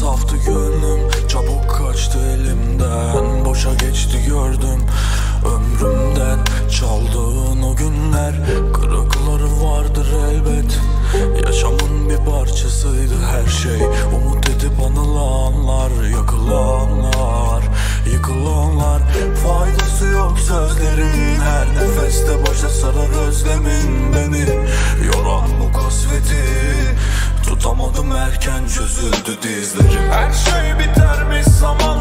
saftı gönlüm, çabuk kaçtı elimden. Boşa geçti gördüm ömrümden. Çaldığın o günler kırıkları vardır elbet. Yaşamın bir parçasıydı her şey. Umut edip anılanlar, yakılanlar, yıkılanlar. Faydası yok sözlerin, her nefeste başa sarar özlemin beni. Yoran bu kasveti tutamadım, erken çözüldü dizlerim. Her şey bitermiş zaman